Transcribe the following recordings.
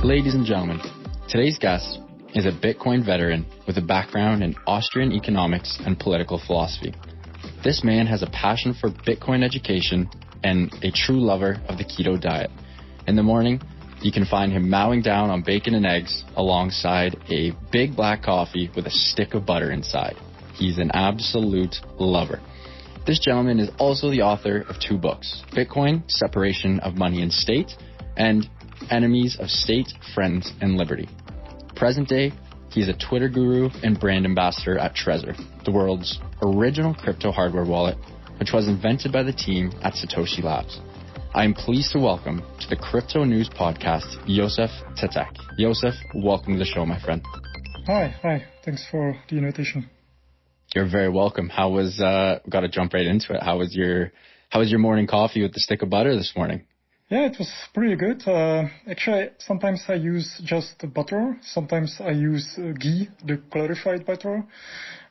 Ladies and gentlemen, today's guest is a Bitcoin veteran with a background in Austrian economics and political philosophy. This man has a passion for Bitcoin education and a true lover of the keto diet. In the morning, you can find him mowing down on bacon and eggs alongside a big black coffee with a stick of butter inside. He's an absolute lover. This gentleman is also the author of 2 books, Bitcoin, Separation of Money and State, and Enemies of State, Friends, and Liberty. Present day, he's a Twitter guru and brand ambassador at Trezor, the world's original crypto hardware wallet, which was invented by the team at Satoshi Labs. I am pleased to welcome to the Crypto News Podcast, Josef Tětek. Josef, welcome to the show, my friend. Hi. Thanks for the invitation. You're very welcome. Got to jump right into it. How was your morning coffee with the stick of butter this morning? Yeah, it was pretty good. Actually, sometimes I use just butter. Sometimes I use ghee, the clarified butter.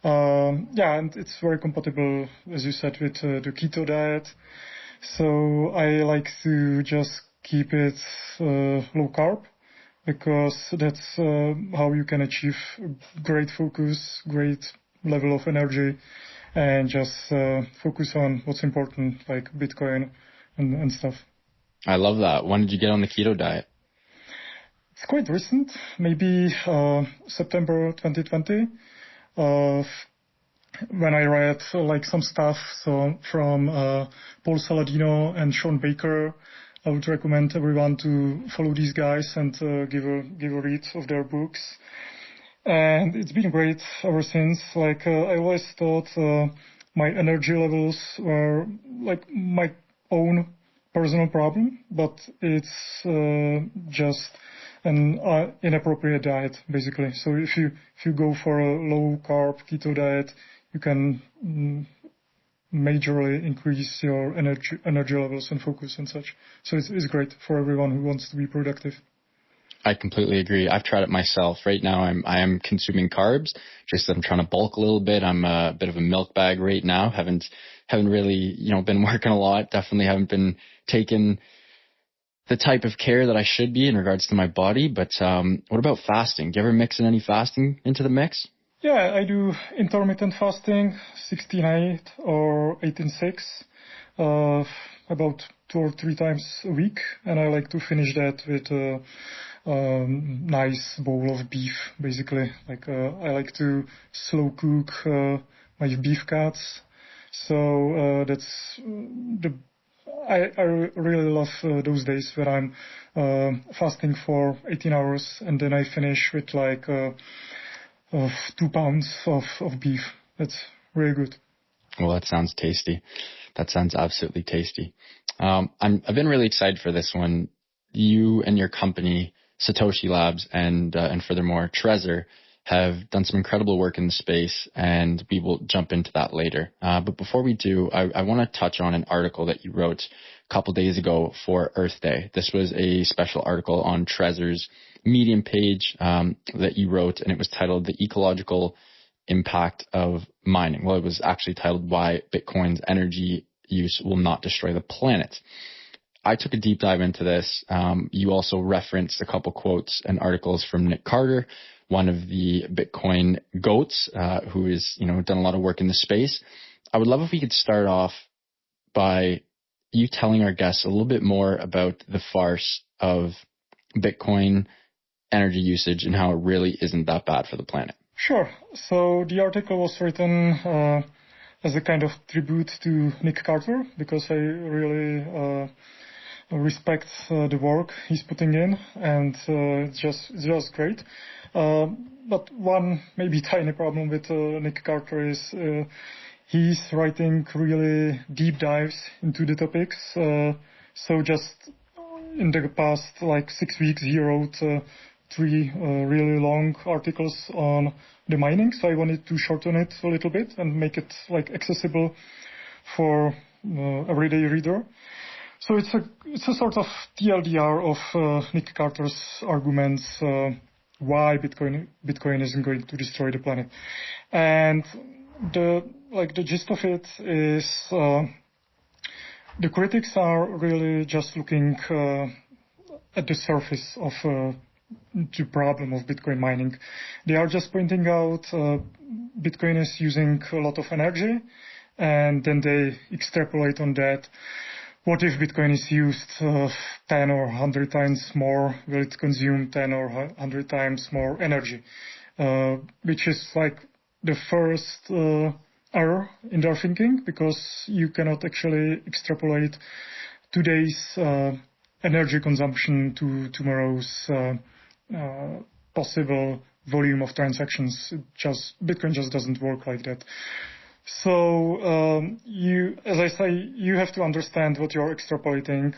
And it's very compatible, as you said, with the keto diet. So I like to just keep it low carb because that's how you can achieve great focus, great level of energy, and just focus on what's important, like Bitcoin and stuff. I love that. When did you get on the keto diet? It's quite recent, maybe September 2020, when I read some stuff from Paul Saladino and Sean Baker. I would recommend everyone to follow these guys and give a read of their books. And it's been great ever since. I always thought my energy levels were like my own personal problem, but it's just an inappropriate diet, basically. So if you go for a low carb keto diet, you can majorly increase your energy levels and focus and such. So it's great for everyone who wants to be productive. I completely agree. I've tried it myself. Right now, I am consuming carbs. Just I'm trying to bulk a little bit. I'm a bit of a milk bag right now. Haven't really, been working a lot. Definitely haven't been taking the type of care that I should be in regards to my body. But what about fasting? Do you ever mix in any fasting into the mix? Yeah, I do intermittent fasting, 16-8 or 18-6, about 2 or 3 times a week. And I like to finish that with a nice bowl of beef, basically. I like to slow cook my beef cuts. So I really love those days where I'm fasting for 18 hours and then I finish with 2 pounds of beef. That's really good. Well, that sounds tasty. That sounds absolutely tasty. I've been really excited for this one. You and your company, Satoshi Labs, and furthermore, Trezor, have done some incredible work in the space, and we will jump into that later. But before we do, I want to touch on an article that you wrote a couple days ago for Earth Day. This was a special article on Trezor's Medium page that you wrote, and it was titled The Ecological Impact of Mining. Well, it was actually titled Why Bitcoin's Energy Use Will Not Destroy the Planet. I took a deep dive into this. You also referenced a couple quotes and articles from Nick Carter, one of the Bitcoin goats, who has, done a lot of work in the space. I would love if we could start off by you telling our guests a little bit more about the farce of Bitcoin energy usage and how it really isn't that bad for the planet. Sure. So the article was written as a kind of tribute to Nick Carter because I really respect the work he's putting in, and it's just great. But one maybe tiny problem with Nick Carter is he's writing really deep dives into the topics. So just in the past 6 weeks, he wrote 3 really long articles on the mining. So I wanted to shorten it a little bit and make it accessible for everyday reader. So it's a sort of TLDR of Nick Carter's arguments why Bitcoin isn't going to destroy the planet. And the gist of it is the critics are really just looking at the surface of the problem of Bitcoin mining. They are just pointing out Bitcoin is using a lot of energy, and then they extrapolate on that. What if Bitcoin is used 10 or 100 times more? Will it consume 10 or 100 times more energy? Which is like the first error in their thinking, because you cannot actually extrapolate today's energy consumption to tomorrow's possible volume of transactions. Bitcoin just doesn't work like that. So as I say, you have to understand what you're extrapolating,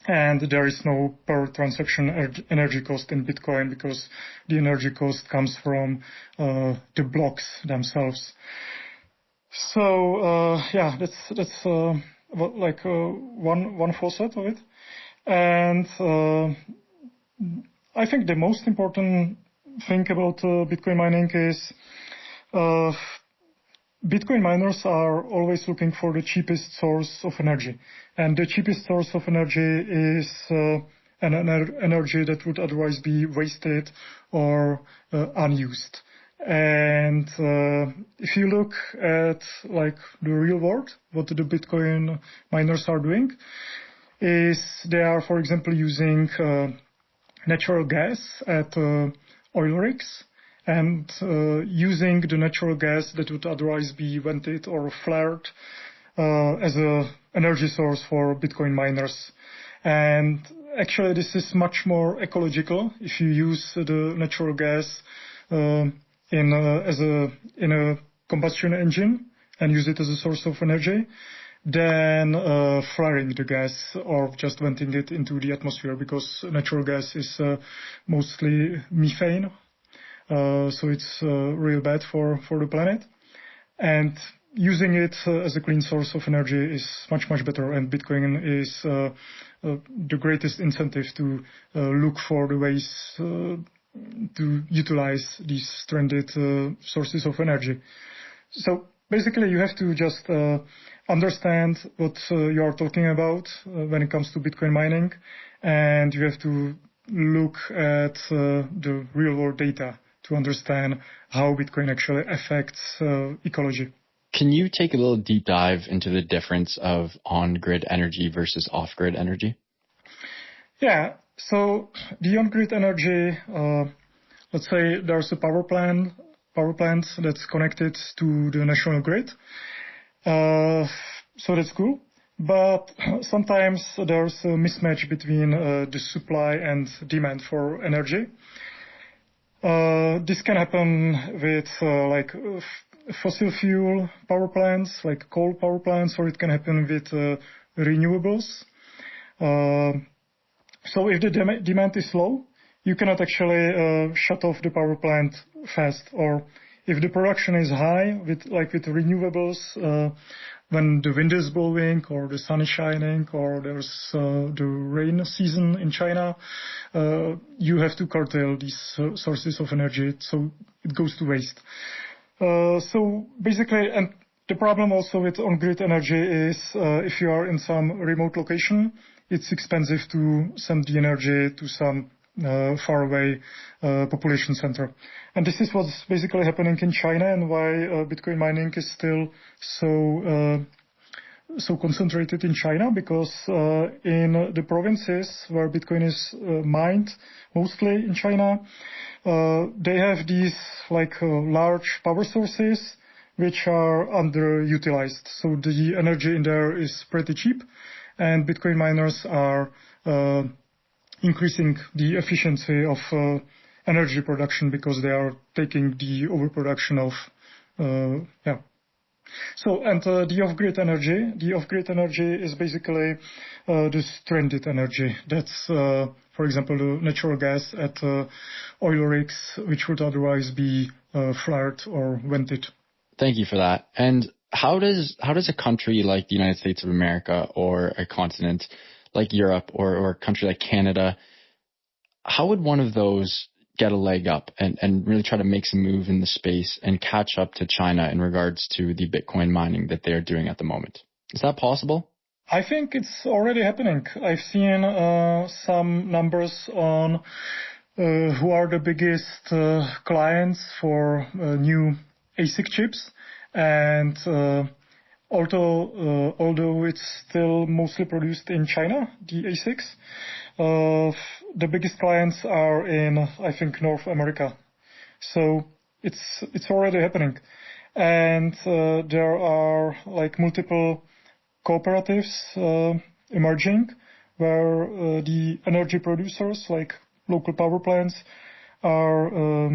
and there is no per transaction energy cost in Bitcoin, because the energy cost comes from the blocks themselves. So that's one facet of it, and I think the most important thing about Bitcoin mining is Bitcoin miners are always looking for the cheapest source of energy. And the cheapest source of energy is an energy that would otherwise be wasted or unused. And if you look at like the real world, what the Bitcoin miners are doing is they are, for example, using natural gas at oil rigs, and using the natural gas that would otherwise be vented or flared as an energy source for Bitcoin miners. And actually, this is much more ecological if you use the natural gas in a combustion engine and use it as a source of energy, than flaring the gas or just venting it into the atmosphere, because natural gas is mostly methane. So it's real bad for the planet. And using it as a clean source of energy is much, much better. And Bitcoin is the greatest incentive to look for the ways to utilize these stranded sources of energy. So basically, you have to just understand what you are talking about when it comes to Bitcoin mining, and you have to look at the real-world data to understand how Bitcoin actually affects ecology. Can you take a little deep dive into the difference of on-grid energy versus off-grid energy? Yeah, so the on-grid energy, let's say there's a power plant that's connected to the national grid. So that's cool. But sometimes there's a mismatch between the supply and demand for energy. This can happen with fossil fuel power plants, like coal power plants, or it can happen with renewables. So if the demand is low, you cannot actually shut off the power plant fast. Or if the production is high, with renewables, when the wind is blowing or the sun is shining or there's the rain season in China, you have to curtail these sources of energy, so it goes to waste. So basically, and the problem also with on-grid energy is if you are in some remote location, it's expensive to send the energy to some faraway population center. And this is what's basically happening in China, and why Bitcoin mining is still so concentrated in China, because in the provinces where Bitcoin is mined, mostly in China, they have these large power sources which are underutilized. So the energy in there is pretty cheap, and Bitcoin miners are increasing the efficiency of energy production, because they are taking the overproduction of So, and the off-grid energy is basically the stranded energy. That's, for example, the natural gas at oil rigs, which would otherwise be flared or vented. Thank you for that. And how does a country like the United States of America, or a continent like Europe, or a country like Canada, how would one of those get a leg up and really try to make some move in the space and catch up to China in regards to the Bitcoin mining that they're doing at the moment? Is that possible? I think it's already happening. I've seen some numbers on who are the biggest clients for new ASIC chips. And although it's still mostly produced in China, the ASICs, the biggest clients are in, I think, North America. So it's already happening. And there are like multiple cooperatives emerging where the energy producers, like local power plants, are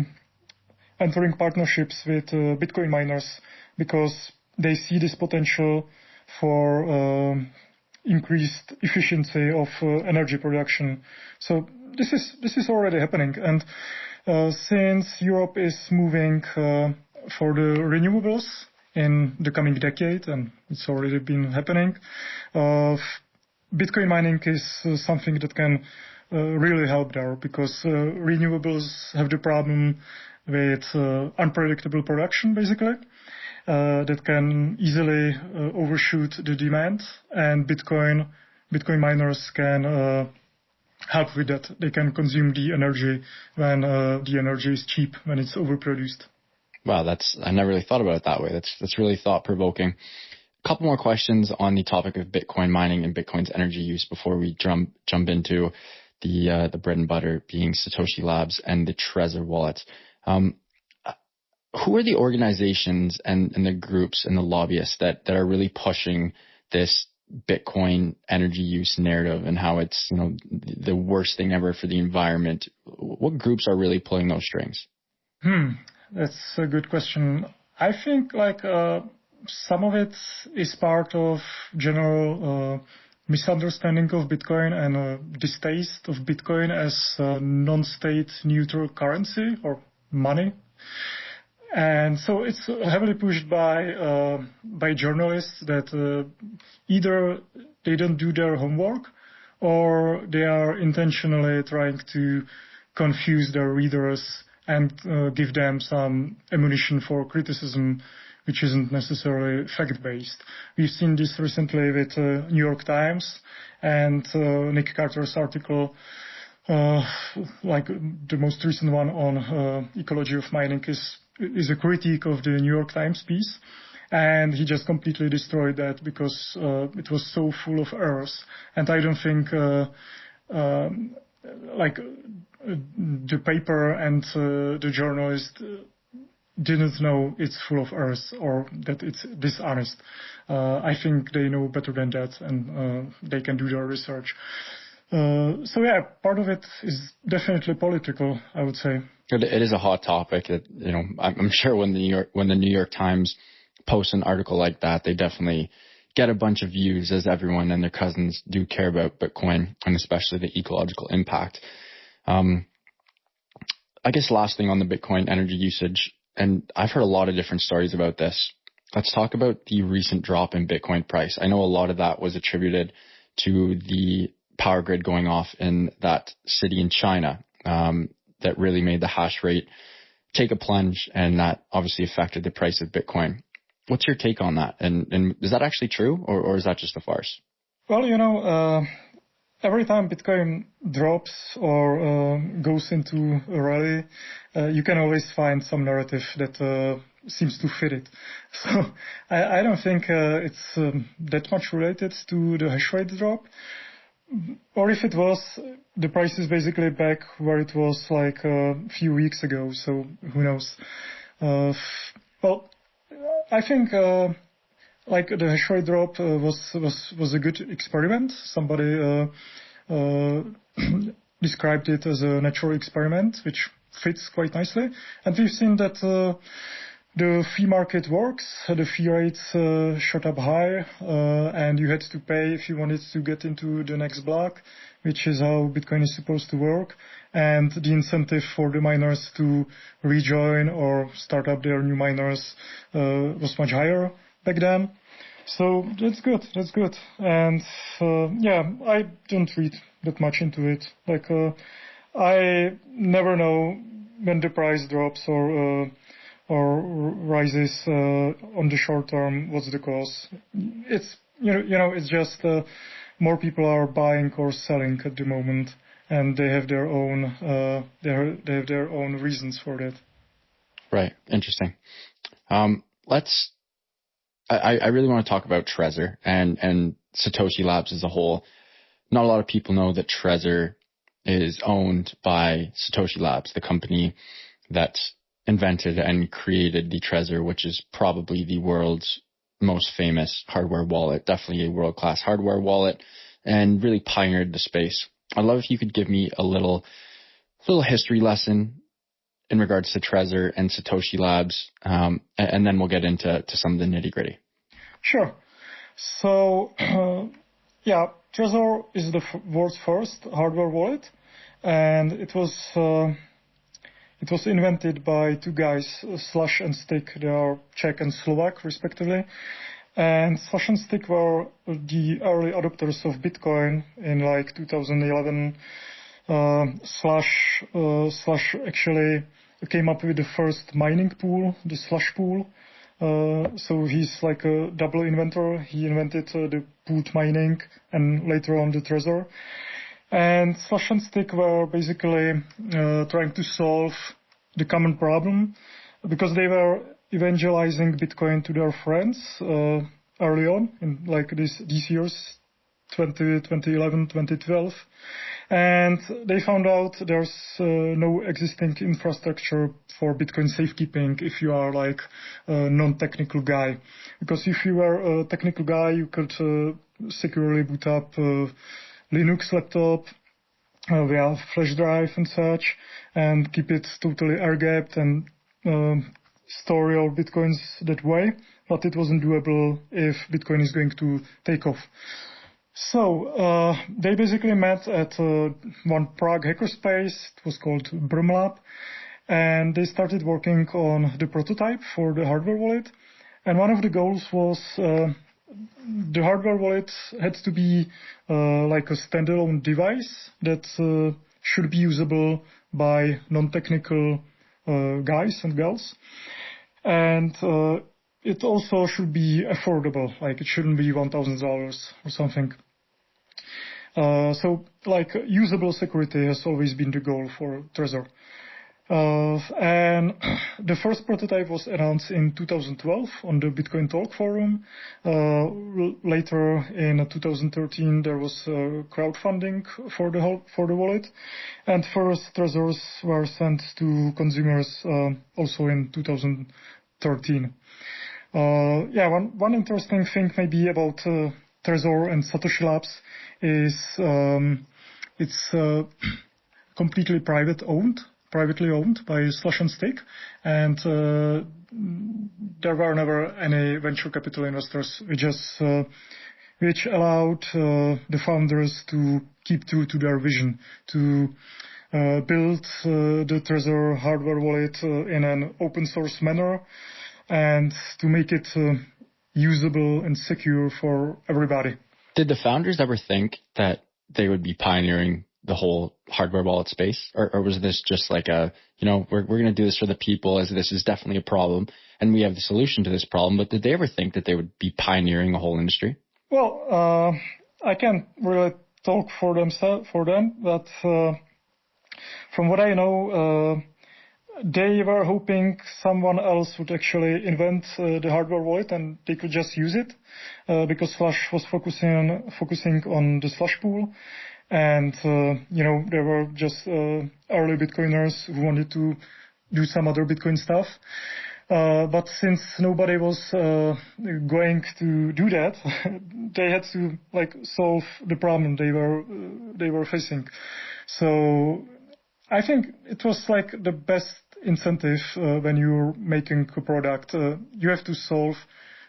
entering partnerships with Bitcoin miners because they see this potential for increased efficiency of energy production. So this is already happening. And since Europe is moving for the renewables in the coming decade, and it's already been happening, Bitcoin mining is something that can really help there, because renewables have the problem with unpredictable production, basically, that can easily overshoot the demand, and Bitcoin miners can help with that. They can consume the energy when the energy is cheap, when it's overproduced. Wow, I never really thought about it that way. That's really thought-provoking. A couple more questions on the topic of Bitcoin mining and Bitcoin's energy use before we jump into the bread and butter being Satoshi Labs and the Trezor wallet. Who are the organizations and the groups and the lobbyists that are really pushing this Bitcoin energy use narrative and how it's, the worst thing ever for the environment? What groups are really pulling those strings? That's a good question. I think some of it is part of general misunderstanding of Bitcoin and distaste of Bitcoin as a non-state neutral currency or money. And so it's heavily pushed by journalists that either they don't do their homework or they are intentionally trying to confuse their readers and give them some ammunition for criticism, which isn't necessarily fact-based. We've seen this recently with New York Times and Nick Carter's article, like the most recent one on ecology of mining is a critique of the New York Times piece. And he just completely destroyed that because it was so full of errors. And I don't think the paper and the journalist didn't know it's full of errors or that it's dishonest. I think they know better than that, and they can do their research. So yeah, part of it is definitely political, I would say. It is a hot topic. That I'm sure when the New York Times posts an article like that, they definitely get a bunch of views, as everyone and their cousins do care about Bitcoin and especially the ecological impact. I guess last thing on the Bitcoin energy usage, and I've heard a lot of different stories about this. Let's talk about the recent drop in Bitcoin price. I know a lot of that was attributed to the power grid going off in that city in China that really made the hash rate take a plunge, and that obviously affected the price of Bitcoin. What's your take on that? And is that actually true, or is that just a farce? Well, every time Bitcoin drops or goes into a rally, you can always find some narrative that seems to fit it. So I don't think it's that much related to the hash rate drop. Or if it was, the price is basically back where it was like a few weeks ago. So who knows? Well, I think like the hash rate drop was a good experiment. Somebody described it as a natural experiment, which fits quite nicely. And we've seen that the fee market works. The fee rates shot up high, and you had to pay if you wanted to get into the next block, which is how Bitcoin is supposed to work. And the incentive for the miners to rejoin or start up their new miners was much higher back then. So that's good. And yeah, I don't read that much into it. Like I never know when the price drops or rises on the short term. What's the cause? It's it's just more people are buying or selling at the moment, and they have their own they have their own reasons for that. Right. Interesting. I really want to talk about Trezor and Satoshi Labs as a whole. Not a lot of people know that Trezor is owned by Satoshi Labs, the company that invented and created the Trezor, which is probably the world's most famous hardware wallet, definitely a world-class hardware wallet, and really pioneered the space. I'd love if you could give me a little history lesson in regards to Trezor and Satoshi Labs, and then we'll get into some of the nitty-gritty. Sure. So, Trezor is the world's first hardware wallet, and it was invented by two guys, Slash and Stick. They are Czech and Slovak, respectively. And Slash and Stick were the early adopters of Bitcoin in like 2011. Slash actually came up with the first mining pool, the Slash pool. So he's like a double inventor. He invented the pooled mining and later on the Trezor. And Slash and Stick were basically trying to solve the common problem because they were evangelizing Bitcoin to their friends early on in like these years, 2011, 2012. And they found out there's no existing infrastructure for Bitcoin safekeeping if you are like a non-technical guy. Because if you are a technical guy, you could securely boot up Linux laptop via flash drive and such, and keep it totally air-gapped and store your Bitcoins that way. But it wasn't doable if Bitcoin is going to take off. So they basically met at one Prague hackerspace. It was called Brmlab, and they started working on the prototype for the hardware wallet. And one of the goals was the hardware wallet had to be like a standalone device that should be usable by non-technical guys and girls, and it also should be affordable, like it shouldn't be $1,000 or something. So like usable security has always been the goal for Trezor. And the first prototype was announced in 2012 on the Bitcoin Talk forum. Later in 2013 there was crowdfunding for the wallet, and first Trezors were sent to consumers also in 2013. One interesting thing maybe about Trezor and Satoshi Labs is it's completely privately owned by Slash and Stick, and there were never any venture capital investors, which allowed the founders to keep true to their vision, to build the Trezor hardware wallet in an open source manner, and to make it usable and secure for everybody. Did the founders ever think that they would be pioneering the whole hardware wallet space, or was this just like we're going to do this for the people, as this is definitely a problem and we have the solution to this problem? But did they ever think that they would be pioneering a whole industry? Well, I can't really talk for them, but from what I know, they were hoping someone else would actually invent the hardware wallet and they could just use it, because Slash was focusing on the Slash pool. And, there were just early Bitcoiners who wanted to do some other Bitcoin stuff. But since nobody was going to do that, they had to solve the problem they were facing. So I think it was the best incentive when you're making a product. You have to solve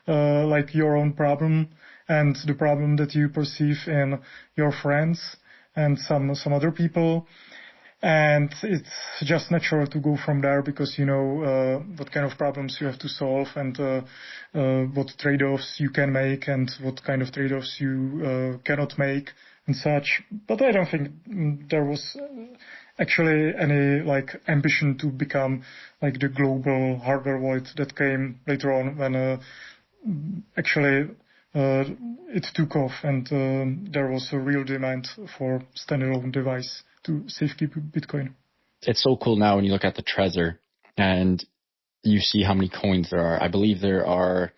your own problem and the problem that you perceive in your friends and some other people, and it's just natural to go from there because you know what kind of problems you have to solve and what trade-offs you can make and what kind of trade-offs you cannot make and such. But I don't think there was actually any ambition to become the global hardware wallet that came later on when actually it took off and there was a real demand for standalone device to safekeep Bitcoin. It's so cool now when you look at the Trezor and you see how many coins there are. I believe there are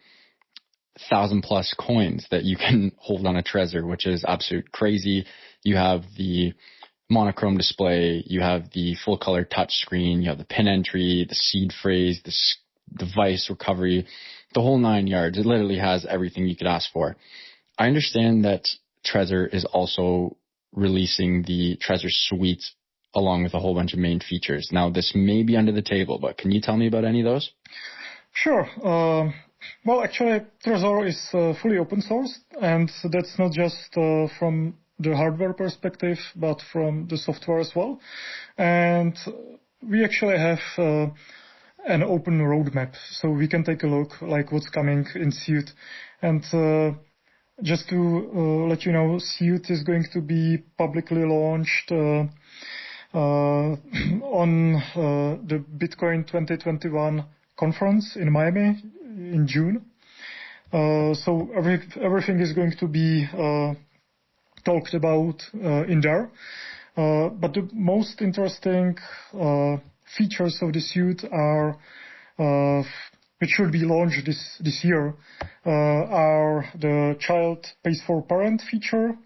1,000+ coins that you can hold on a Trezor, which is absolute crazy. You have the monochrome display, you have the full color touch screen, you have the pin entry, the seed phrase, the device recovery, the whole 9 yards. It literally has everything you could ask for. I understand that Trezor is also releasing the Trezor Suite along with a whole bunch of main features. Now, this may be under the table, but can you tell me about any of those? Sure. Well, actually, Trezor is fully open source, and that's not just from the hardware perspective, but from the software as well. And we actually have an open roadmap, so we can take a look like what's coming in Suite. And just to let you know, Suite is going to be publicly launched on the Bitcoin 2021 conference in Miami in June. So everything is going to be talked about in there. But the most interesting features of the Suite are, which should be launched this year, are the child pays for parent feature,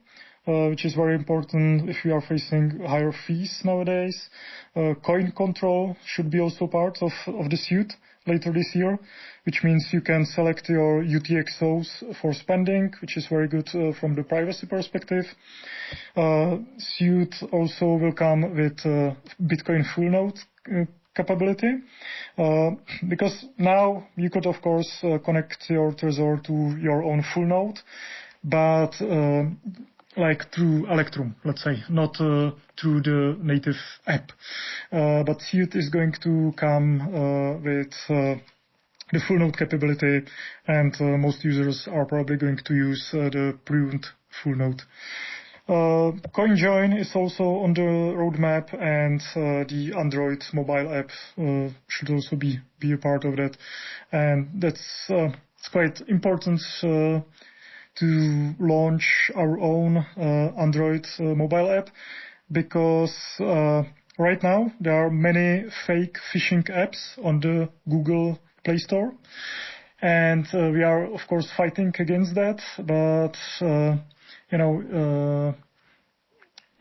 which is very important if we are facing higher fees nowadays. Coin control should be also part of the Suite later this year, which means you can select your UTXOs for spending, which is very good from the privacy perspective. Suite also will come with Bitcoin full node capability, because now you could of course connect your Trezor to your own full node, but like through Electrum, let's say, not through the native app. But Suite is going to come with the full node capability, and most users are probably going to use the pruned full node. CoinJoin is also on the roadmap, and the Android mobile app should also be a part of that. And that's it's quite important to launch our own Android mobile app, because right now there are many fake phishing apps on the Google Play Store, and we are of course fighting against that, but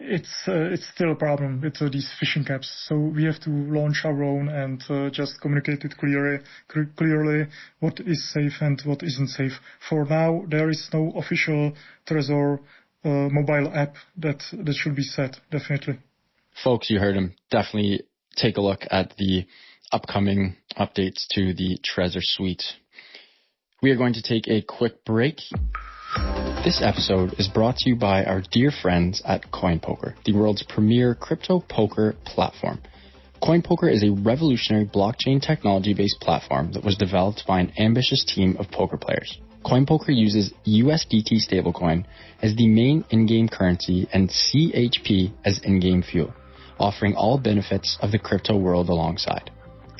it's still a problem with these phishing apps. So we have to launch our own and just communicate it clearly what is safe and what isn't safe. For now, there is no official Trezor mobile app that should be set, definitely. Folks, you heard him. Definitely take a look at the upcoming updates to the Trezor Suite. We are going to take a quick break. This episode is brought to you by our dear friends at CoinPoker, the world's premier crypto poker platform. CoinPoker is a revolutionary blockchain technology-based platform that was developed by an ambitious team of poker players. CoinPoker uses USDT stablecoin as the main in-game currency and CHP as in-game fuel, offering all benefits of the crypto world alongside.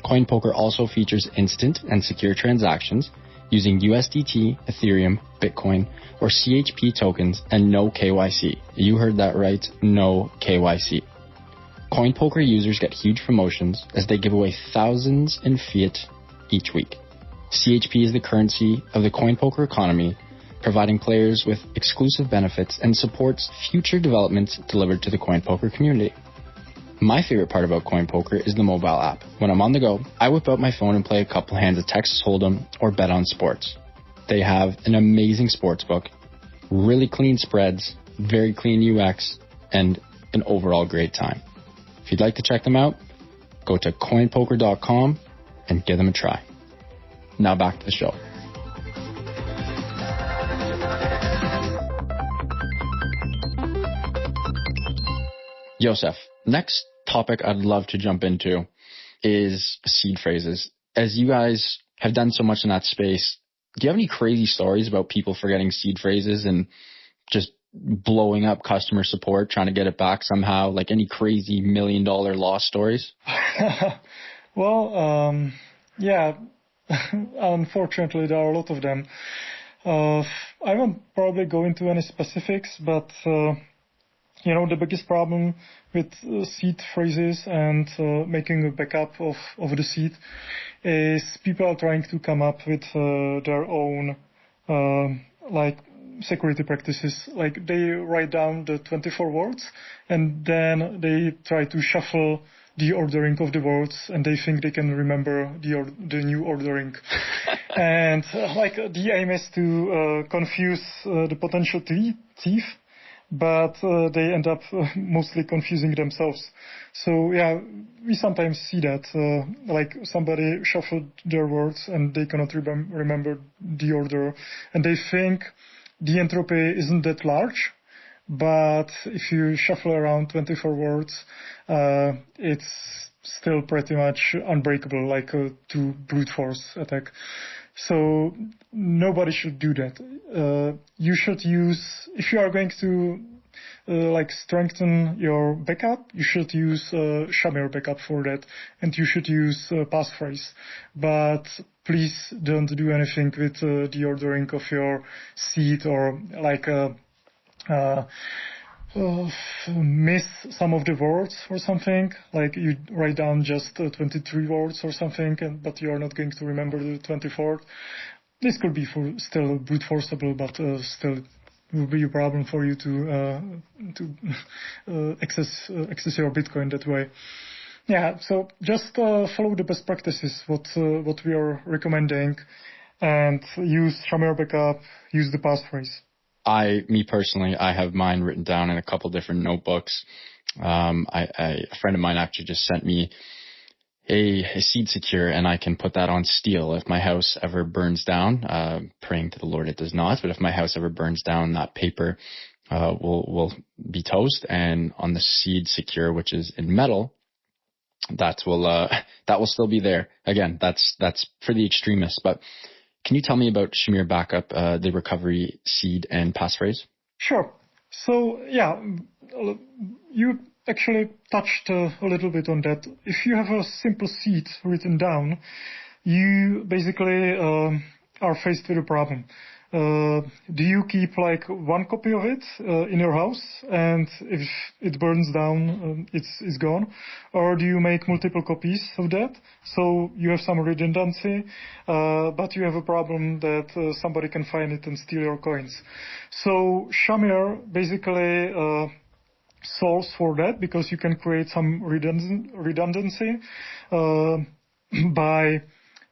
CoinPoker also features instant and secure transactions using USDT, Ethereum, Bitcoin, or CHP tokens, and no KYC. You heard that right, no KYC. CoinPoker users get huge promotions as they give away thousands in fiat each week. CHP is the currency of the CoinPoker economy, providing players with exclusive benefits and supports future developments delivered to the CoinPoker community. My favorite part about CoinPoker is the mobile app. When I'm on the go, I whip out my phone and play a couple hands of Texas Hold'em or bet on sports. They have an amazing sportsbook, really clean spreads, very clean UX, and an overall great time. If you'd like to check them out, go to coinpoker.com and give them a try. Now back to the show. Josef, next topic I'd love to jump into is seed phrases. As you guys have done so much in that space, do you have any crazy stories about people forgetting seed phrases and just blowing up customer support, trying to get it back somehow? Like any crazy $1 million loss stories? Well, yeah, unfortunately there are a lot of them. I won't probably go into any specifics, but the biggest problem with seed phrases and making a backup of the seed is people are trying to come up with their own security practices. Like they write down the 24 words and then they try to shuffle the ordering of the words, and they think they can remember the new ordering. And the aim is to confuse the potential thief, but they end up mostly confusing themselves. So yeah, we sometimes see that, somebody shuffled their words and they cannot remember the order, and they think the entropy isn't that large. But if you shuffle around 24 words, it's still pretty much unbreakable, like a true brute force attack. So nobody should do that. You should use, if you are going to strengthen your backup, you should use Shamir backup for that, and you should use passphrase. But please don't do anything with the ordering of your seed, or miss some of the words or something, like you write down just 23 words or something, but you are not going to remember the 24th. This could be still brute forceable, but still will be a problem for you to access your Bitcoin that way. Yeah, so just follow the best practices, what we are recommending, and use Shamir backup, use the passphrase. Me personally, I have mine written down in a couple different notebooks. A friend of mine actually just sent me a seed secure, and I can put that on steel. If my house ever burns down, praying to the Lord it does not, but if my house ever burns down, that paper will be toast, and on the seed secure, which is in metal, that will still be there. Again, that's for the extremists, but can you tell me about Shamir backup, the recovery seed and passphrase? Sure. So yeah, you actually touched a little bit on that. If you have a simple seed written down, you basically are faced with a problem. Do you keep one copy of it in your house, and if it burns down, it's gone? Or do you make multiple copies of that? So you have some redundancy, but you have a problem that somebody can find it and steal your coins. So Shamir basically solves for that, because you can create some redundancy by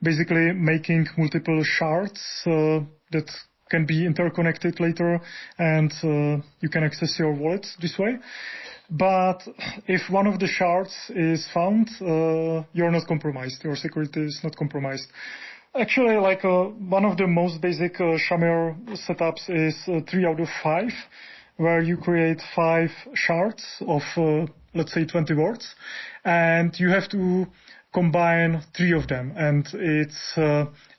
basically making multiple shards that can be interconnected later, and you can access your wallet this way. But if one of the shards is found, you're not compromised. Your security is not compromised. Actually, one of the most basic Shamir setups is 3 out of 5, where you create 5 shards of, let's say, 20 words, and you have to combine 3 of them, and it's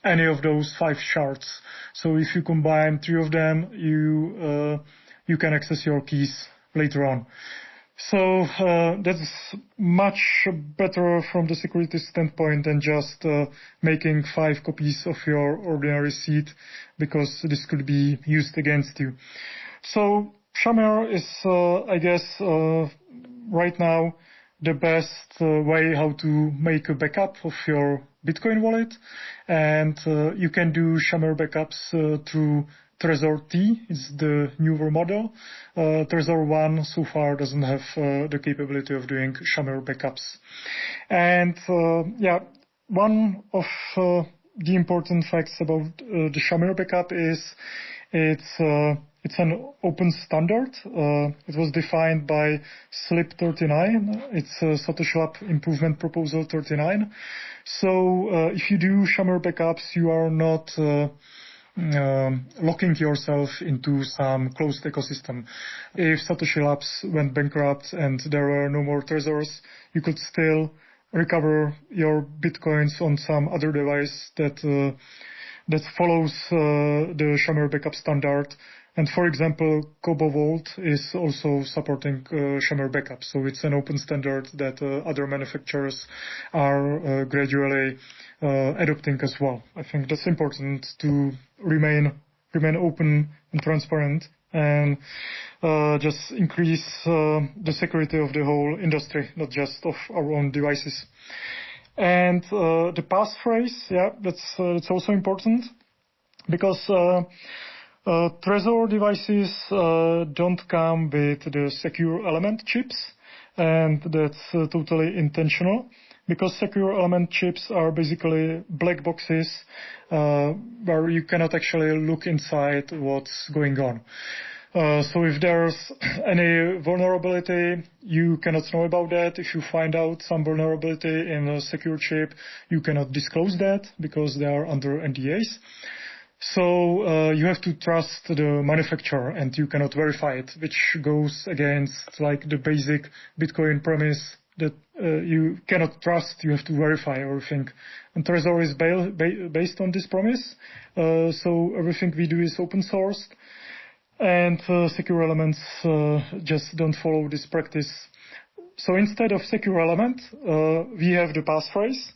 any of those 5 shards. So if you combine 3 of them, you can access your keys later on. So that's much better from the security standpoint than just making 5 copies of your ordinary seed, because this could be used against you. So Shamir is, I guess, right now the best way how to make a backup of your Bitcoin wallet, and you can do Shamir backups through Trezor T. It's the newer model. Trezor 1 so far doesn't have the capability of doing Shamir backups. And one of the important facts about the Shamir backup is it's an open standard. It was defined by SLIP 39. It's Satoshi Labs Improvement Proposal 39. So if you do Shamir backups, you are not locking yourself into some closed ecosystem. If Satoshi Labs went bankrupt and there were no more Trezors, you could still recover your Bitcoins on some other device that follows the Shamir backup standard. And for example, Kobo Vault is also supporting Shamir backup. So it's an open standard that other manufacturers are gradually adopting as well. I think that's important to remain remain open and transparent, and just increase the security of the whole industry, not just of our own devices. And the passphrase, that's also important, because Trezor devices don't come with the secure element chips, and that's totally intentional, because secure element chips are basically black boxes where you cannot actually look inside what's going on. So if there's any vulnerability, you cannot know about that. If you find out some vulnerability in a secure chip, you cannot disclose that because they are under NDAs. So you have to trust the manufacturer, and you cannot verify it, which goes against like the basic Bitcoin premise that you cannot trust, you have to verify everything. And Trezor is based on this promise. So everything we do is open sourced, and secure elements just don't follow this practice. So instead of secure element, we have the passphrase,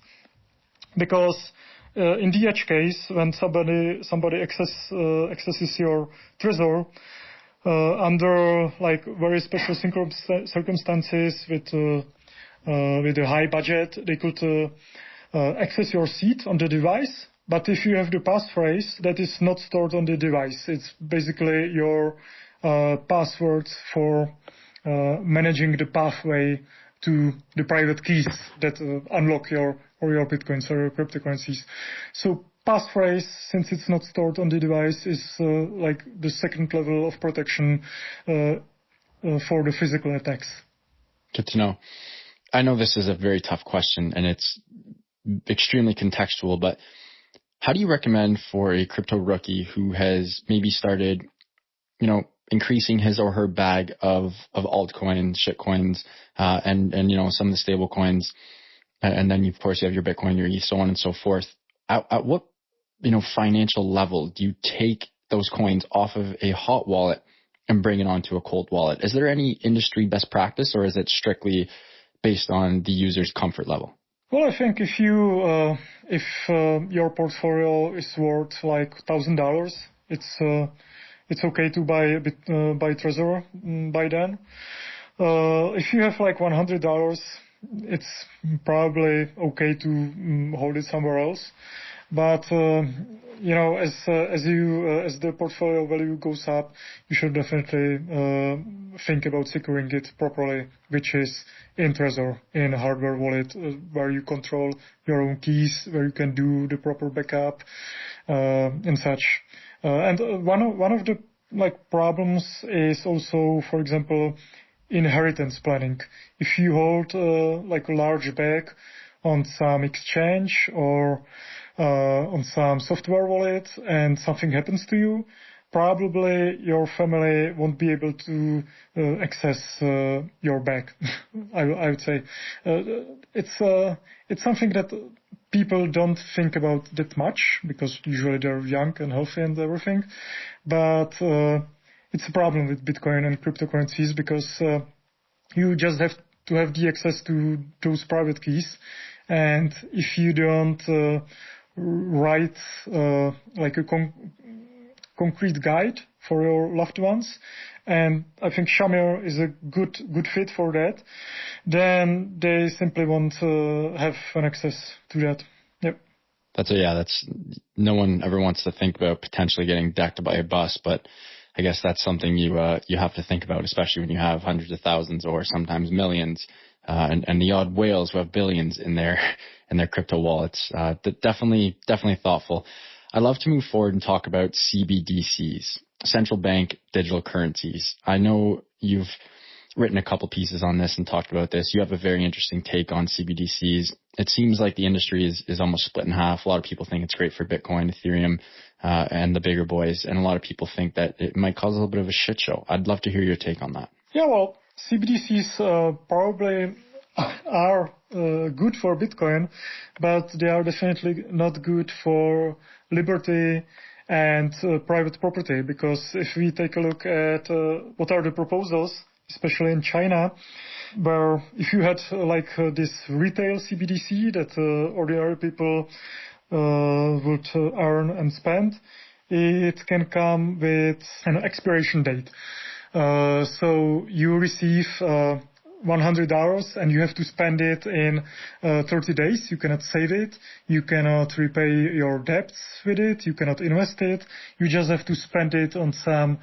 because in the edge case, when somebody accesses your Trezor under like very special circumstances with a high budget, they could access your seed on the device. But if you have the passphrase, that is not stored on the device. It's basically your password for managing the pathway to the private keys that unlock your Bitcoins or your cryptocurrencies. So passphrase, since it's not stored on the device, is like the second level of protection for the physical attacks. Good to know. I know this is a very tough question, and it's extremely contextual, but how do you recommend for a crypto rookie who has maybe started, increasing his or her bag of altcoins, shitcoins, and some of the stable coins, and then of course you have your Bitcoin, your ETH, so on and so forth. At what financial level do you take those coins off of a hot wallet and bring it onto a cold wallet? Is there any industry best practice, or is it strictly based on the user's comfort level? Well, I think if your portfolio is worth like $1,000, it's okay to buy Trezor by then. If you have like $100, it's probably okay to hold it somewhere else. But as the portfolio value goes up, you should definitely think about securing it properly, which is in Trezor, in a hardware wallet, where you control your own keys, where you can do the proper backup, and such. And one of the problems is also, for example, inheritance planning. If you hold a large bag on some exchange or on some software wallet and something happens to you, probably your family won't be able to access your bag. I would say it's something that people don't think about that much, because usually they're young and healthy and everything. But it's a problem with Bitcoin and cryptocurrencies, because you just have to have the access to those private keys, and if you don't write like a concrete guide for your loved ones, and I think Shamir is a good fit for that, then they simply won't have an access to that. Yep. That's no one ever wants to think about potentially getting decked by a bus, but I guess that's something you have to think about, especially when you have hundreds of thousands or sometimes millions, and the odd whales who have billions in their crypto wallets. Definitely thoughtful. I'd love to move forward and talk about CBDCs, central bank digital currencies. I know you've written a couple pieces on this and talked about this. You have a very interesting take on CBDCs. It seems like the industry is almost split in half. A lot of people think it's great for Bitcoin, Ethereum, and the bigger boys, and a lot of people think that it might cause a little bit of a shit show. I'd love to hear your take on that. Yeah, well, CBDCs probably are good for Bitcoin, but they are definitely not good for liberty and private property, because if we take a look at what are the proposals, especially in China, where if you had this retail CBDC that ordinary people would earn and spend, it can come with an expiration date. So you receive $100 and you have to spend it in 30 days. You cannot save it. You cannot repay your debts with it. You cannot invest it. You just have to spend it on some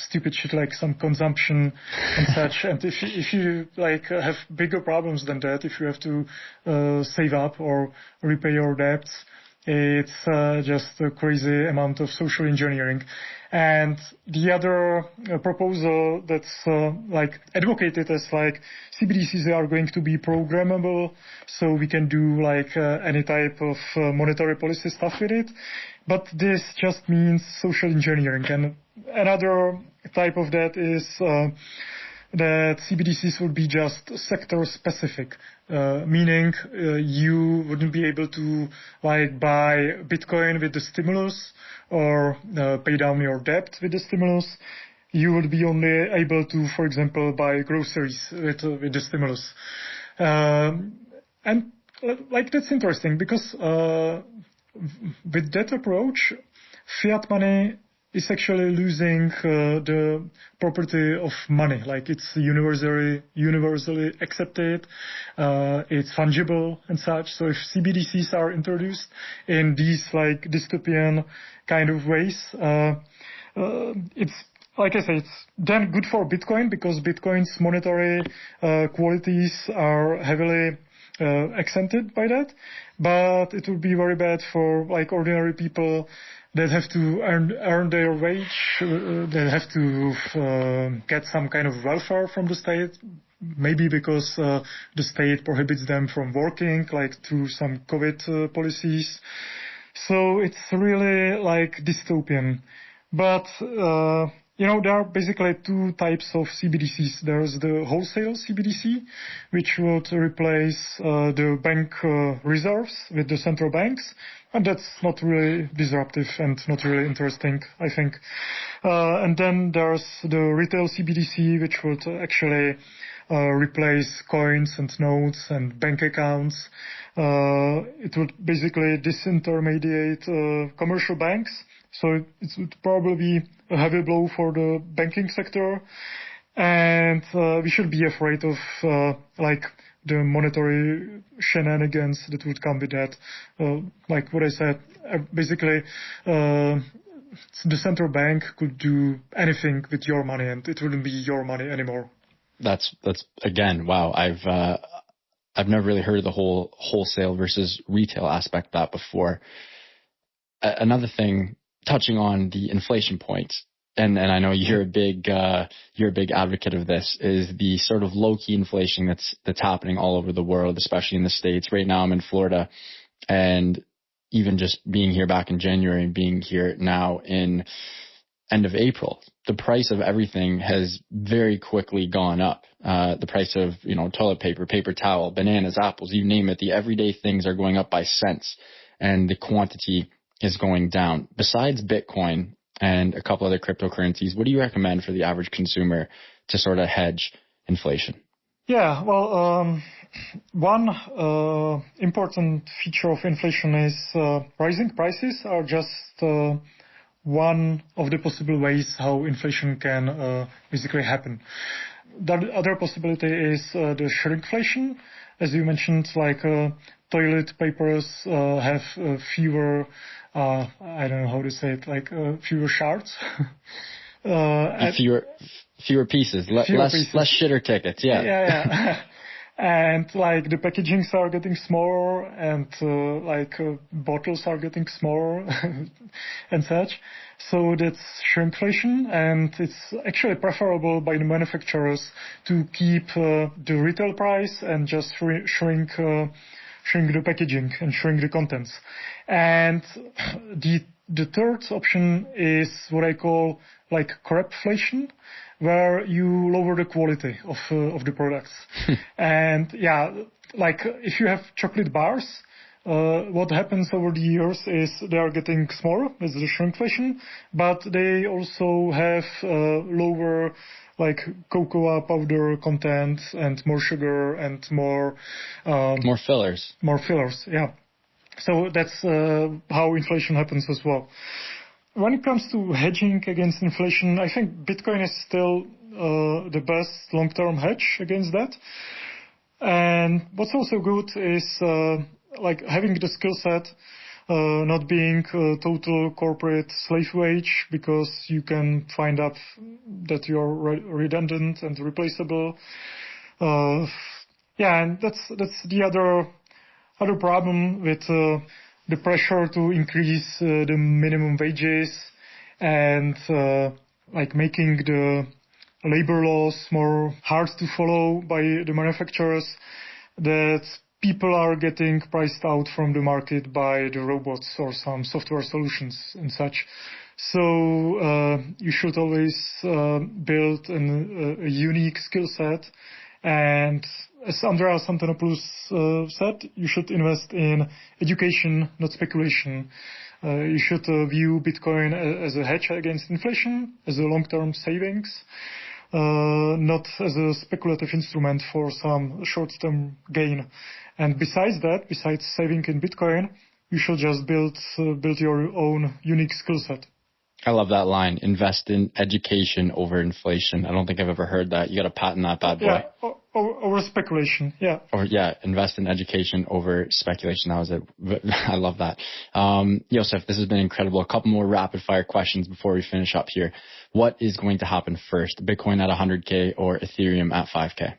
stupid shit like some consumption and such. And if you like have bigger problems than that, if you have to save up or repay your debts, it's just a crazy amount of social engineering. And the other proposal that's like advocated as like CBDCs are going to be programmable, so we can do like any type of monetary policy stuff with it. But this just means social engineering. And another type of that is that CBDCs would be just sector specific, meaning you wouldn't be able to like buy Bitcoin with the stimulus or pay down your debt with the stimulus. You would be only able to, for example, buy groceries with the stimulus. And like that's interesting because with that approach, fiat money is actually losing the property of money. Like it's universally accepted, it's fungible and such. So if CBDCs are introduced in these like dystopian kind of ways, it's like I say, it's then good for Bitcoin because Bitcoin's monetary qualities are heavily accented by that. But it would be very bad for like ordinary people that have to earn their wage, that have to get some kind of welfare from the state, maybe because the state prohibits them from working, like through some COVID policies. So it's really like dystopian. But there are basically two types of CBDCs. There's the wholesale CBDC, which would replace the bank reserves with the central banks. And that's not really disruptive and not really interesting, I think. And then there's the retail CBDC, which would actually replace coins and notes and bank accounts. It would basically disintermediate commercial banks. So it would probably be a heavy blow for the banking sector. And we should be afraid of like the monetary shenanigans that would come with that. Like what I said, basically the central bank could do anything with your money and it wouldn't be your money anymore. That's again, wow. I've never really heard of the whole wholesale versus retail aspect of that before. Another thing, touching on the inflation point, and I know you're a big advocate of this, is the sort of low-key inflation that's happening all over the world, especially in the States. Right now I'm in Florida, and even just being here back in January and being here now in end of April, the price of everything has very quickly gone up. The price of, toilet paper, paper towel, bananas, apples, you name it, the everyday things are going up by cents, and the quantity is going down. Besides Bitcoin and a couple other cryptocurrencies, what do you recommend for the average consumer to sort of hedge inflation? Yeah, well, one important feature of inflation is rising prices are just one of the possible ways how inflation can basically happen. The other possibility is the shrinkflation. As you mentioned, like toilet papers have fewer, I don't know how to say it, like fewer shards. Fewer pieces, less shitter tickets, yeah. Yeah. And like the packagings are getting smaller and bottles are getting smaller and such. So that's shrinkflation, and it's actually preferable by the manufacturers to keep the retail price and just shrink the packaging and shrink the contents. And the third option is what I call like crapflation, where you lower the quality of the products. And yeah, like if you have chocolate bars, what happens over the years is they are getting smaller, that's the shrinkflation, but they also have lower like cocoa powder content and more sugar and more fillers. More fillers, yeah. So that's how inflation happens as well. when it comes to hedging against inflation, I think Bitcoin is still the best long-term hedge against that. And what's also good is having the skill set, not being a total corporate slave wage, because you can find out that you're redundant and replaceable. And that's the other problem with the pressure to increase the minimum wages and making the labor laws more hard to follow by the manufacturers, that people are getting priced out from the market by the robots or some software solutions and such. So you should always build a unique skill set. And as Andreas Antonopoulos said, you should invest in education, not speculation. You should view Bitcoin as a hedge against inflation, as a long-term savings, not as a speculative instrument for some short-term gain. And besides that, besides saving in Bitcoin, you should just build your own unique skill set. I love that line. Invest in education over inflation. I don't think I've ever heard that. You got to patent that bad boy. Yeah, over speculation. Yeah. Invest in education over speculation. That was it. I love that. Josef, this has been incredible. A couple more rapid fire questions before we finish up here. What is going to happen first? Bitcoin at 100K or Ethereum at 5K?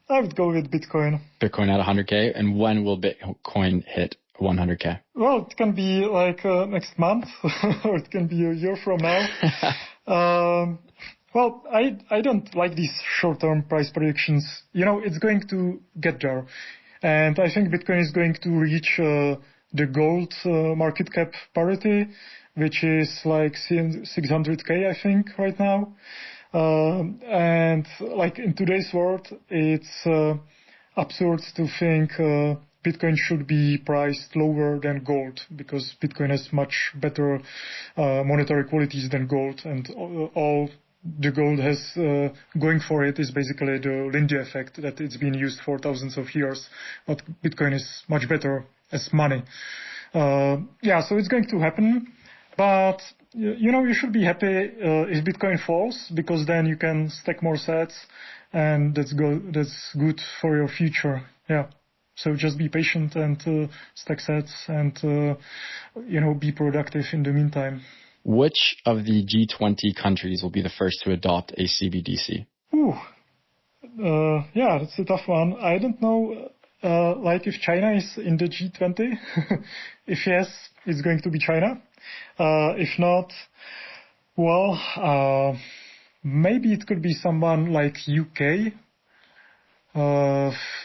I would go with Bitcoin. Bitcoin at 100K. And when will Bitcoin hit 100K? Well, it can be next month, or it can be a year from now. Well, I don't like these short-term price predictions. It's going to get there. And I think Bitcoin is going to reach the gold market cap parity, which is 600K, I think, right now. And in today's world, it's absurd to think Bitcoin should be priced lower than gold, because Bitcoin has much better monetary qualities than gold, and all the gold has going for it is basically the Lindy effect, that it's been used for thousands of years, but Bitcoin is much better as money. So it's going to happen, but you should be happy if Bitcoin falls, because then you can stack more sats, and that's good for your future. Yeah. So just be patient and stack sats and be productive in the meantime. Which of the G20 countries will be the first to adopt a CBDC? That's a tough one. I don't know, if China is in the G20. If yes, it's going to be China. If not, well, maybe it could be someone like UK.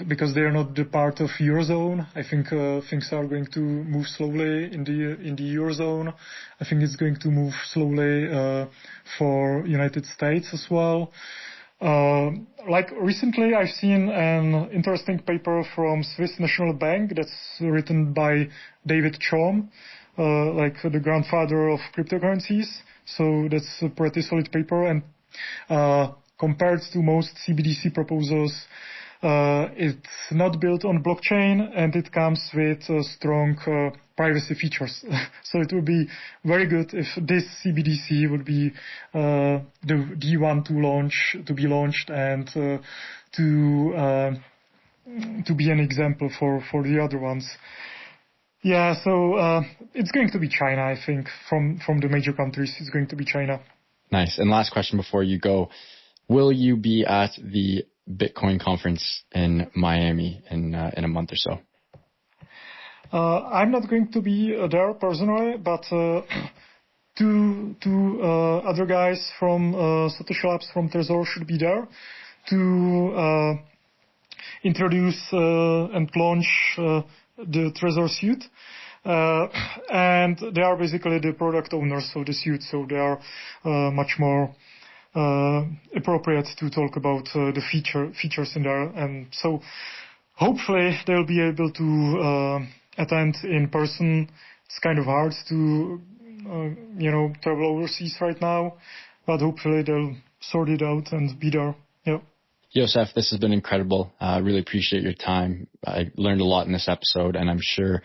Because they are not the part of Eurozone. I think things are going to move slowly in the Eurozone. I think it's going to move slowly for United States as well. Recently, I've seen an interesting paper from Swiss National Bank that's written by David Chaum, the grandfather of cryptocurrencies. So that's a pretty solid paper, and compared to most CBDC proposals, it's not built on blockchain, and it comes with strong privacy features. So it would be very good if this CBDC would be the one to be launched and to be an example for the other ones. Yeah, so it's going to be China, I think. From the major countries, it's going to be China. Nice. And last question before you go. Will you be at the Bitcoin conference in Miami in a month or so? I'm not going to be there personally, but two other guys from Satoshi Labs from Trezor should be there to introduce and launch the Trezor suite. And they are basically the product owners of the suite, so they are much more appropriate to talk about the features in there. And so hopefully they'll be able to attend in person. It's kind of hard to travel overseas right now, but hopefully they'll sort it out and be there. Yeah. Josef, this has been incredible. I really appreciate your time. I learned a lot in this episode, and I'm sure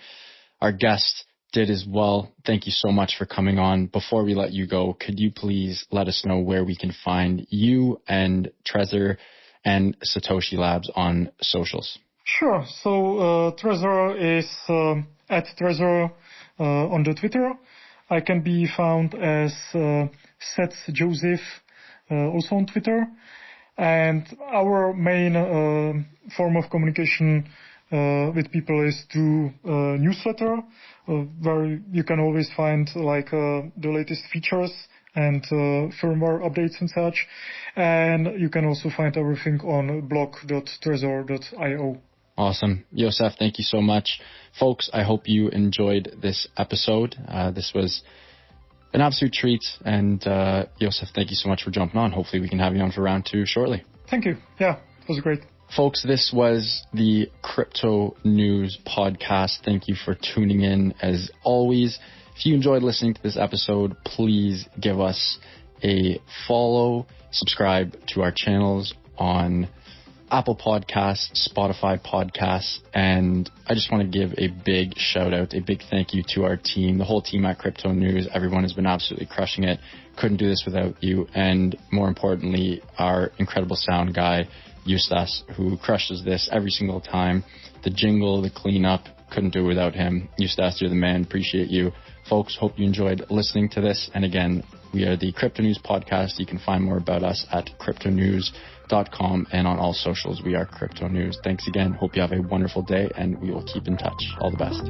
our guests did as well. Thank you so much for coming on. Before we let you go, could you please let us know where we can find you and Trezor and Satoshi Labs on socials? Sure. So Trezor is at Trezor on the Twitter. I can be found as Josef also on Twitter. And our main form of communication with people is through newsletter, where you can always find the latest features and firmware updates and such. And you can also find everything on blog.trezor.io. Awesome. Josef, thank you so much. Folks, I hope you enjoyed this episode. This was an absolute treat. And Josef, thank you so much for jumping on. Hopefully we can have you on for round 2 shortly. Thank you. Yeah, it was great. Folks, this was the Crypto News Podcast. Thank you for tuning in as always. If you enjoyed listening to this episode, please give us a follow, subscribe to our channels on Apple Podcasts, Spotify Podcasts, and I just want to give a big shout out, a big thank you to our team, the whole team at Crypto News. Everyone has been absolutely crushing it. Couldn't do this without you. And more importantly, our incredible sound guy, Eustace, who crushes this every single time. The jingle, the cleanup, couldn't do it without him. Eustace, you're the man. Appreciate you. Folks, hope you enjoyed listening to this. And again, we are the Crypto News Podcast. You can find more about us at cryptonews.com, and on all socials, we are Crypto News. Thanks again. Hope you have a wonderful day, and we will keep in touch. All the best.